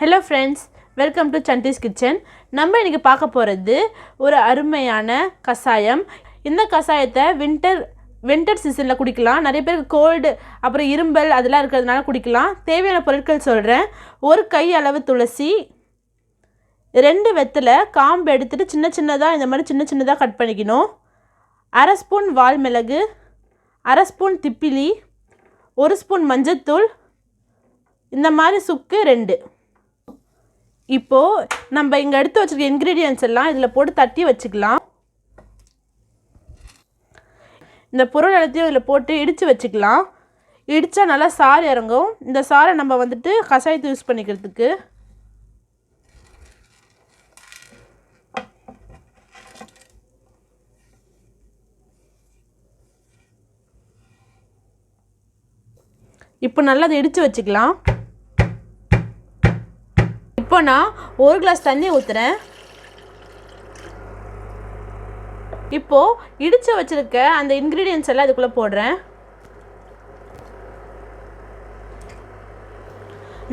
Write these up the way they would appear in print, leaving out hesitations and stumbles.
Hello friends, welcome to Chanti's Kitchen. நம்ம இன்னைக்கு பார்க்க போறது ஒரு அருமையான கசாயம். இந்த கசாயத்தை வின்டர் சீசன்ல குடிக்கலாம். நிறைய பேருக்கு கோல்ட் அப்புறம் இரும்பல் அதெல்லாம் இருக்கிறதுனால குடிக்கலாம். தேவையான பொருட்கள் சொல்றேன். ஒரு கை அளவு துளசி, 2 வெத்தலை காம்பு எடுத்துட்டு சின்னதா இந்த மாதிரி சின்னதா கட் பண்ணிக்கணும். 1/2 ஸ்பூன் வால் மிளகு, 1/2 ஸ்பூன் திப்பிலி, 1 ஸ்பூன் மஞ்சள்தூள், இந்த மாதிரி சுக்கு 2. இப்போ நம்ம இங்க எடுத்து வச்சிருக்க இன்கிரிடியன்ட்ஸ் எல்லாம் இதல போட்டு தட்டி வச்சுக்கலாம். இந்த பொருள் எல்லாத்தையும் இதல போட்டு இடிச்சு வச்சுக்கலாம். இடிச்சா நல்லா சாறு இறங்கும். இந்த சாறை நம்ம வந்துட்டு கசாயத்தை யூஸ் பண்ணிக்கிறதுக்கு. இப்போ நல்லா அதை இடிச்சு வச்சுக்கலாம். இப்போ நான் 1 கிளாஸ் தண்ணி ஊத்துறேன். இப்போ இடிச்சு வச்சிருக்க அந்த இன்கிரிடியன்ட்ஸ் எல்லாம் இதுக்குள்ள போடுறேன்.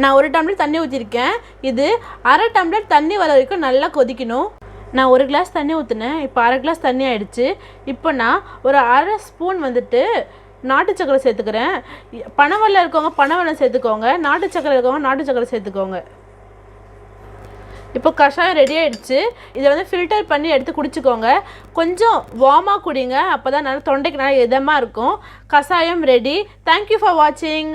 நான் 1 டம்ளர் தண்ணி ஊத்திருக்கேன். இது 1/2 டம்ளர் தண்ணி வர வரைக்கும் நல்லா கொதிக்கணும். நான் 1 கிளாஸ் தண்ணி ஊத்துனேன். இப்போ 1/2 கிளாஸ் தண்ணி ஆயிடுச்சு. இப்போ நான் ஒரு 1/2 ஸ்பூன் வந்துட்டு நாட்டு சக்கரை சேர்த்துக்கிறேன். பனவெல்லம் இருக்கவங்க பனவெல்லம் சேர்த்துக்கோங்க. நாட்டு சக்கரை இருக்கவங்க நாட்டு சக்கரை சேர்த்துக்கோங்க. இப்போ கஷாயம் ரெடி ஆயிடுச்சு. இதை வந்து ஃபில்டர் பண்ணி எடுத்து குடிச்சுக்கோங்க. கொஞ்சம் வார்மாக குடிங்க. அப்போ தான் நல்லா தொண்டைக்கு நல்லா இதமாக இருக்கும். கஷாயம் ரெடி. தேங்க்யூ ஃபார் வாட்சிங்.